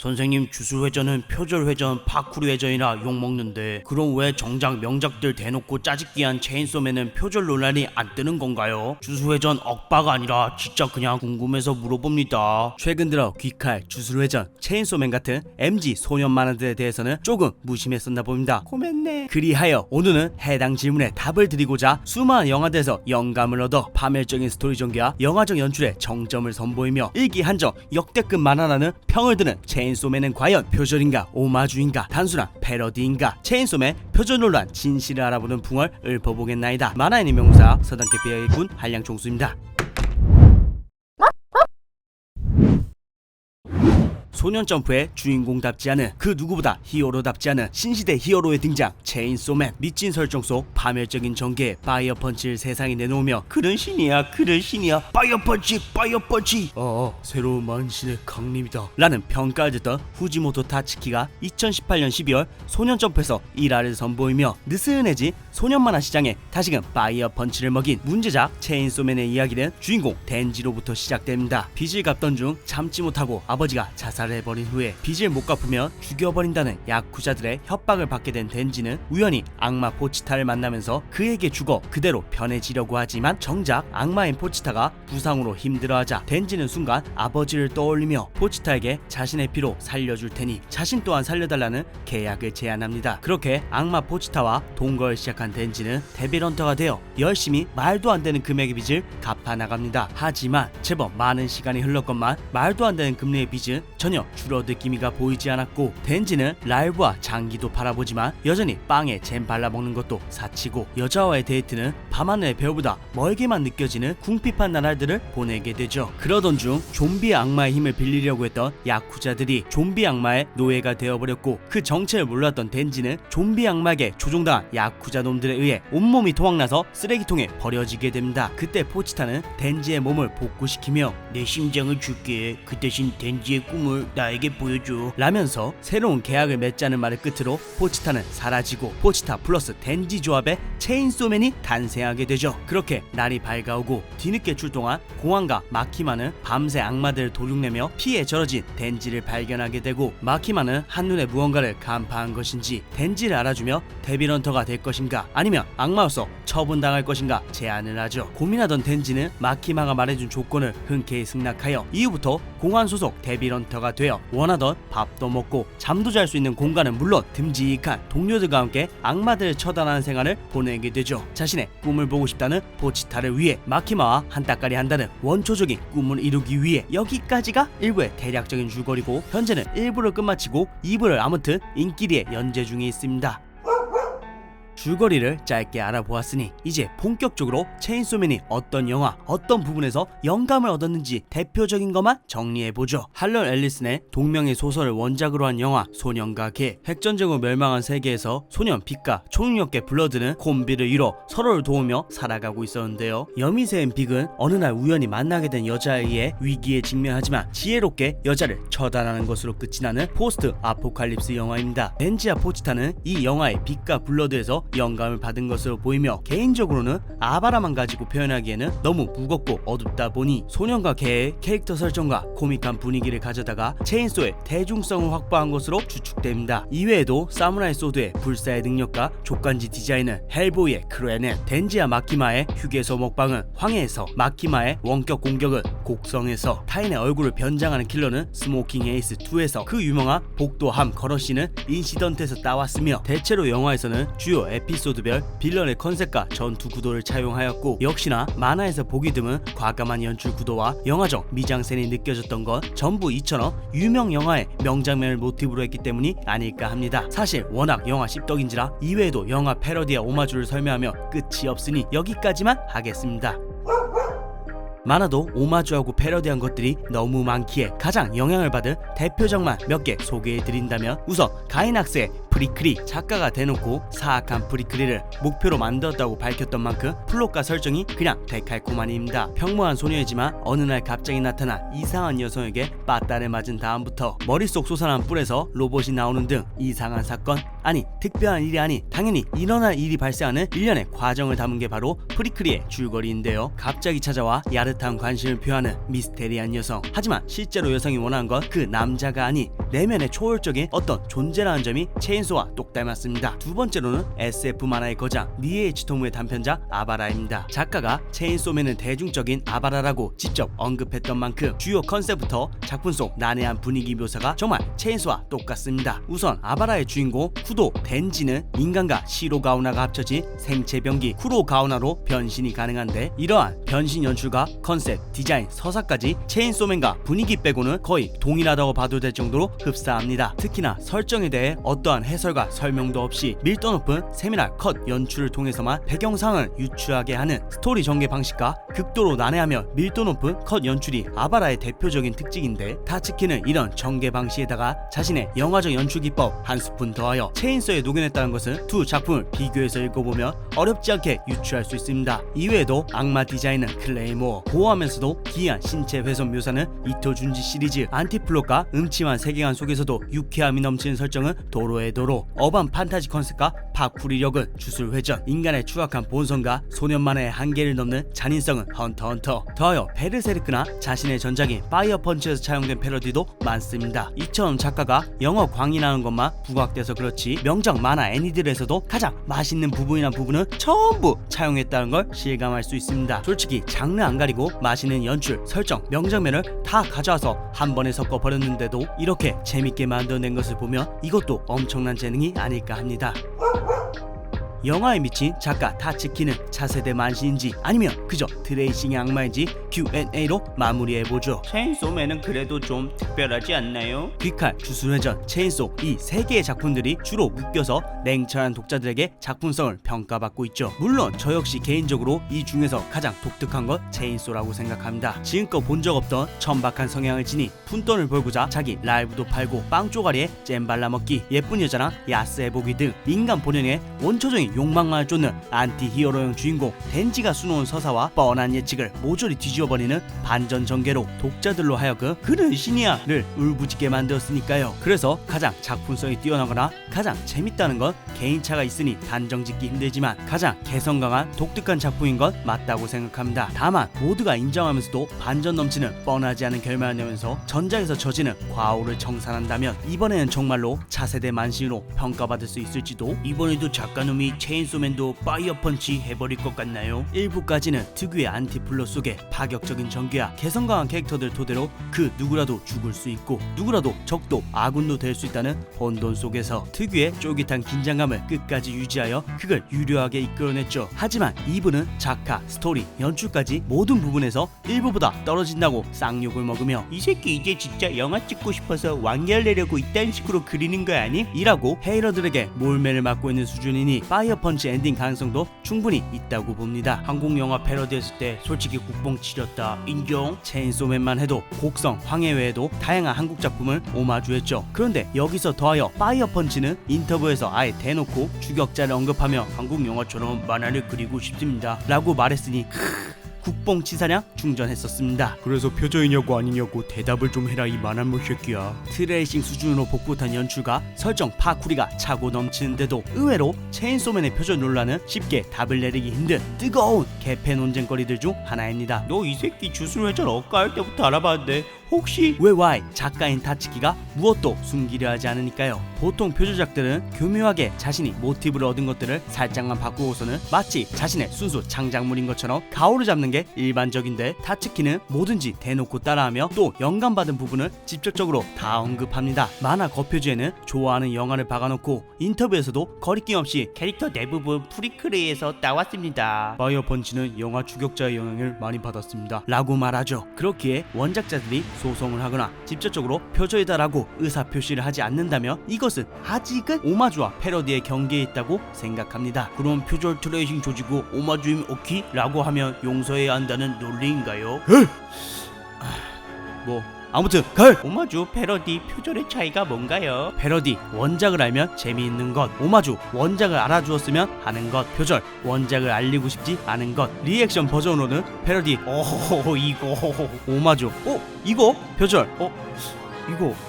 선생님, 주술회전은 표절회전, 파쿠르회전이라 욕먹는데 그럼 왜 정작 명작들 대놓고 짜집기한 체인소맨은 표절 논란이 안 뜨는 건가요? 주술회전 억바가 아니라 진짜 그냥 궁금해서 물어봅니다. 최근 들어 귀칼, 주술회전, 체인소맨 같은 MG 소년 만화들에 대해서는 조금 무심했었나 봅니다. 고맙네. 그리하여 오늘은 해당 질문에 답을 드리고자 수많은 영화들에서 영감을 얻어 파멸적인 스토리 전개와 영화적 연출에 정점을 선보이며 일기 한정 역대급 만화라는 평을 드는 체인소맨은 과연 표절인가 오마주인가 단순한 패러디인가? 체인소맨 표절 논란 진실을 알아보는 풍월 읊어보겠나이다. 만화 애니 명사 서당캐 비아의 군 한량총수입니다. 소년점프의 주인공답지 않은 그 누구보다 히어로답지 않은 신시대 히어로의 등장 체인소맨. 미친 설정 속 파멸적인 전개에 파이어펀치를 세상에 내놓으며 그런 신이야 파이어펀치 새로운 만신의 강림이다 라는 평가를 듣던 후지모토 타츠키가 2018년 12월 소년점프에서 일화를 선보이며 느슨해진 소년만화 시장에 다시금 파이어펀치를 먹인 문제작 체인소맨의 이야기는 주인공 덴지로부터 시작됩니다. 빚을 갚던 중 참지 못하고 아버지가 자살을 해버린 후에 빚을 못 갚으면 죽여버린다는 야쿠자들의 협박을 받게 된 덴지는 우연히 악마 포치타를 만나면서 그에게 죽어 그대로 편해지려고 하지만 정작 악마인 포치타가 부상으로 힘들어하자 덴지는 순간 아버지를 떠올리며 포치타에게 자신의 피로 살려줄 테니 자신 또한 살려달라는 계약을 제안합니다. 그렇게 악마 포치타와 동거를 시작한 덴지는 데빌헌터가 되어 열심히 말도 안 되는 금액의 빚을 갚아나갑니다. 하지만 제법 많은 시간이 흘렀건만 말도 안 되는 금리의 빚은 전혀 줄어들 기미가 보이지 않았고 덴지는 랄브와 장기도 바라보지만 여전히 빵에 잼 발라먹는 것도 사치고 여자와의 데이트는 밤하늘의 별보다 멀게만 느껴지는 궁핍한 나날들을 보내게 되죠. 그러던 중 좀비 악마의 힘을 빌리려고 했던 야쿠자들이 좀비 악마의 노예가 되어버렸고 그 정체를 몰랐던 덴지는 좀비 악마에게 조종당한 야쿠자 놈들에 의해 온몸이 토막나서 쓰레기통에 버려지게 됩니다. 그때 포치타는 덴지의 몸을 복구시키며 내 심장을 줄게, 그 대신 덴지의 꿈을 나에게 보여줘 라면서 새로운 계약을 맺자는 말을 끝으로 포치타는 사라지고 포치타 플러스 덴지 조합의 체인소맨이 탄생하게 되죠. 그렇게 날이 밝아오고 뒤늦게 출동한 공항과 마키마는 밤새 악마들을 도륙내며 피해 절어진 덴지를 발견하게 되고 마키마는 한눈에 무언가를 간파한 것인지 덴지를 알아주며 데빌헌터가 될 것인가 아니면 악마로서 처분당할 것인가 제안을 하죠. 고민하던 덴지는 마키마가 말해준 조건을 흔쾌히 승낙하여 이후부터 공항 소속 데빌헌터가 되어 원하던 밥도 먹고 잠도 잘 수 있는 공간은 물론 듬직한 동료들과 함께 악마들을 처단하는 생활을 보내게 되죠. 자신의 꿈을 보고 싶다는 포치타를 위해 마키마와 한따까리 한다는 원초적인 꿈을 이루기 위해 여기까지가 1부의 대략적인 줄거리고 현재는 1부를 끝마치고 2부를 아무튼 인기리에 연재 중에 있습니다. 줄거리를 짧게 알아보았으니 이제 본격적으로 체인소맨이 어떤 영화, 어떤 부분에서 영감을 얻었는지 대표적인 것만 정리해보죠. 할런 앨리슨의 동명의 소설을 원작으로 한 영화 소년과 개. 핵전쟁으로 멸망한 세계에서 소년 빅과 초능력계 블러드는 콤비를 이뤄 서로를 도우며 살아가고 있었는데요. 여미새인 빅은 어느 날 우연히 만나게 된 여자에 의해 위기에 직면하지만 지혜롭게 여자를 처단하는 것으로 끝이 나는 포스트 아포칼립스 영화입니다. 덴지와 포치타는 이 영화의 빅과 블러드에서 영감을 받은 것으로 보이며 개인적으로는 아바라만 가지고 표현하기에는 너무 무겁고 어둡다 보니 소년과 개의 캐릭터 설정과 코믹한 분위기를 가져다가 체인소의 대중성을 확보한 것으로 추측됩니다. 이외에도 사무라이 소드의 불사의 능력과 족간지 디자인은 헬보이의 크루에는 덴지와 마키마의 휴게소 먹방은 황해에서 마키마의 원격 공격은 곡성에서 타인의 얼굴을 변장하는 킬러는 스모킹 에이스 2에서 그 유명한 복도함 걸어씨는 인시던트에서 따왔으며 대체로 영화에서는 주요 에피소드별 빌런의 컨셉과 전투 구도를 차용하였고 역시나 만화에서 보기 드문 과감한 연출 구도와 영화적 미장센이 느껴졌던 건 전부 이처럼 유명 영화의 명장면을 모티브로 했기 때문이 아닐까 합니다. 사실 워낙 영화 씹덕인지라 이외에도 영화 패러디와 오마주를 설명하며 끝이 없으니 여기까지만 하겠습니다. 만화도 오마주하고 패러디한 것들이 너무 많기에 가장 영향을 받은 대표작만 몇 개 소개해드린다면 우선 가이낙스의 프리크리. 작가가 대놓고 사악한 프리크리를 목표로 만들었다고 밝혔던 만큼 플롯과 설정이 그냥 데칼코마니입니다. 평범한 소녀이지만 어느 날 갑자기 나타난 이상한 여성에게 빠따를 맞은 다음부터 머릿속 솟아난 뿔에서 로봇이 나오는 등 이상한 사건, 아니 특별한 일이 아닌 당연히 일어날 일이 발생하는 일련의 과정을 담은 게 바로 프리크리의 줄거리인데요. 갑자기 찾아와 야르 따뜻한 관심을 표하는 미스테리한 여성. 하지만 실제로 여성이 원하는 건 그 남자가 아닌 내면의 초월적인 어떤 존재라는 점이 체인소와 똑 닮았습니다. 두 번째로는 SF 만화의 거장 니에이치 토무의 단편작 아바라입니다. 작가가 체인소맨은 대중적인 아바라라고 직접 언급했던 만큼 주요 컨셉부터 작품 속 난해한 분위기 묘사가 정말 체인소와 똑같습니다. 우선 아바라의 주인공 쿠도 덴지는 인간과 시로가오나가 합쳐진 생체병기 쿠로가오나로 변신이 가능한데, 이러한 변신 연출과 컨셉, 디자인, 서사까지 체인소맨과 분위기 빼고는 거의 동일하다고 봐도 될 정도로 흡사합니다. 특히나 설정에 대해 어떠한 해설과 설명도 없이 밀도 높은 세밀한 컷 연출을 통해서만 배경상을 유추하게 하는 스토리 전개 방식과 극도로 난해하며 밀도 높은 컷 연출이 아바라의 대표적인 특징인데, 타츠키는 이런 전개 방식에다가 자신의 영화적 연출 기법 한 스푼 더하여 체인소에 녹여냈다는 것은 두 작품을 비교해서 읽어보면 어렵지 않게 유추할 수 있습니다. 이외에도 악마 디자인은 클레이모어, 고어하면서도 기이한 신체 훼손 묘사는 이토 준지 시리즈, 안티플롯과 음침한 세계관 속에서도 유쾌함이 넘치는 설정은 도로의 도로, 어반 판타지 컨셉과 파쿠리력은 주술회전, 인간의 추악한 본성과 소년만의 한계를 넘는 잔인성은 헌터헌터, 더하여 베르세르크나 자신의 전작인 파이어 펀치에서 차용된 패러디도 많습니다. 이처럼 작가가 영어 광인하는 것만 부각돼서 그렇지 명작 만화 애니들에서도 가장 맛있는 부분이란 부분은 전부 차용했다는 걸 실감할 수 있습니다. 솔직히 장르 안 가리고 맛있는 연출, 설정, 명장면을 다 가져와서 한 번에 섞어 버렸는데도 이렇게 재밌게 만들어낸 것을 보면 이것도 엄청난 재능이 아닐까 합니다. 영화에 미친 작가 타츠키는 차세대 만신인지 아니면 그저 트레이싱의 악마인지 Q&A로 마무리해보죠. 체인소맨은 그래도 좀 특별하지 않나요? 귀칼, 주술회전, 체인소 이 세 개의 작품들이 주로 묶여서 냉철한 독자들에게 작품성을 평가받고 있죠. 물론 저 역시 개인적으로 이 중에서 가장 독특한 건 체인소라고 생각합니다. 지금껏 본 적 없던 천박한 성향을 지니 푼돈을 벌고자 자기 라이브도 팔고 빵 쪼가리에 잼 발라먹기, 예쁜 여자랑 야스 해보기 등 인간 본연의 원초적인 욕망만을 쫓는 안티 히어로형 주인공 덴지가 수놓은 서사와 뻔한 예측을 모조리 뒤집어버리는 반전 전개로 독자들로 하여금 그는 신이야를 울부짖게 만들었으니까요. 그래서 가장 작품성이 뛰어나거나 가장 재밌다는 건 개인차가 있으니 단정짓기 힘들지만 가장 개성 강한 독특한 작품인 건 맞다고 생각합니다. 다만 모두가 인정하면서도 반전 넘치는 뻔하지 않은 결말을 내면서 전작에서 저지는 과오를 청산한다면 이번에는 정말로 차세대 만신으로 평가받을 수 있을지도. 이번에도 작가놈이 체인소맨도 파이어 펀치 해버릴 것 같나요? 1부까지는 특유의 안티플롯 속에 파격적인 전개와 개성 강한 캐릭터들 토대로 그 누구라도 죽을 수 있고 누구라도 적도 아군도 될 수 있다는 혼돈 속에서 특유의 쫄깃한 긴장감을 끝까지 유지하여 극을 유려하게 이끌어냈죠. 하지만 2부는 작화, 스토리, 연출까지 모든 부분에서 1부보다 떨어진다고 쌍욕을 먹으며 이 새끼 이제 진짜 영화 찍고 싶어서 완결 내려고 이딴 식으로 그리는 거 아님? 이라고 헤이러들에게 몰매를 맞고 있는 수준이니 파이어 펀치 엔딩 가능성도 충분히 있다고 봅니다. 한국 영화 패러디했을 때 솔직히 국뽕 치렸다 인정. 체인소맨만 해도 곡성, 황해 외에도 다양한 한국 작품을 오마주했죠. 그런데 여기서 더하여 파이어 펀치는 인터뷰에서 아예 대놓고 주격자를 언급하며 한국 영화처럼 만화를 그리고 싶습니다 라고 말했으니 국뽕치사냥 충전했었습니다. 그래서 표절이냐고 아니냐고 대답을 좀 해라 이 만화물 새끼야. 트레이싱 수준으로 복붙한 연출과 설정 파쿠리가 차고 넘치는데도 의외로 체인소맨의 표절 논란은 쉽게 답을 내리기 힘든 뜨거운 개패 논쟁거리들 중 하나입니다. 너 이 새끼 주술회전 억까할 때부터 알아봤는데 혹시 왜 작가인 타츠키가 무엇도 숨기려 하지 않으니까요. 보통 표절작들은 교묘하게 자신이 모티브를 얻은 것들을 살짝만 바꾸고서는 마치 자신의 순수 창작물인 것처럼 가오를 잡는 게 일반적인데, 타츠키는 뭐든지 대놓고 따라하며 또 영감받은 부분을 직접적으로 다 언급합니다. 만화 겉표지에는 좋아하는 영화를 박아놓고 인터뷰에서도 거리낌 없이 캐릭터 대부분 프리크레이에서 나왔습니다. 파이어 펀치는 영화 주격자의 영향을 많이 받았습니다 라고 말하죠. 그렇기에 원작자들이 소송을 하거나 직접적으로 표절이다라고 의사표시를 하지 않는다면 이것은 아직은 오마주와 패러디의 경계에 있다고 생각합니다. 그럼 표절 트레이싱 조지고 오마주임 오키? 라고 하면 용서해야 한다는 논리인가요? 아무튼 오마주, 패러디, 표절의 차이가 뭔가요? 패러디, 원작을 알면 재미있는 것. 오마주, 원작을 알아주었으면 하는 것. 표절, 원작을 알리고 싶지 않은 것. 리액션 버전으로는 패러디, 이거 오마주, 이거 표절,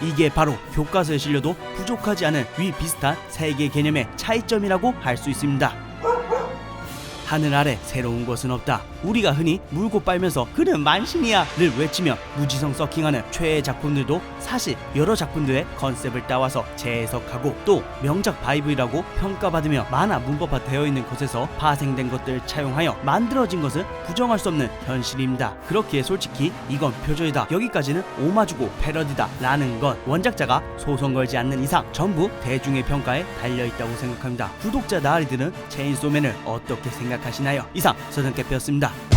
이게 바로 교과서에 실려도 부족하지 않은 위 비슷한 세 개 개념의 차이점이라고 할 수 있습니다. 하늘 아래 새로운 것은 없다. 우리가 흔히 물고 빨면서 그는 만신이야를 외치며 무지성 서킹하는 최애 작품들도 사실 여러 작품들의 컨셉을 따와서 재해석하고 또 명작 바이브이라고 평가받으며 만화 문법화 되어 있는 것에서 파생된 것들을 차용하여 만들어진 것은 부정할 수 없는 현실입니다. 그렇기에 솔직히 이건 표절이다, 여기까지는 오마주고 패러디다 라는 건 원작자가 소송 걸지 않는 이상 전부 대중의 평가에 달려있다고 생각합니다. 구독자 나으리들은 체인소맨을 어떻게 생각하시나요? 이상 서정캐피였습니다.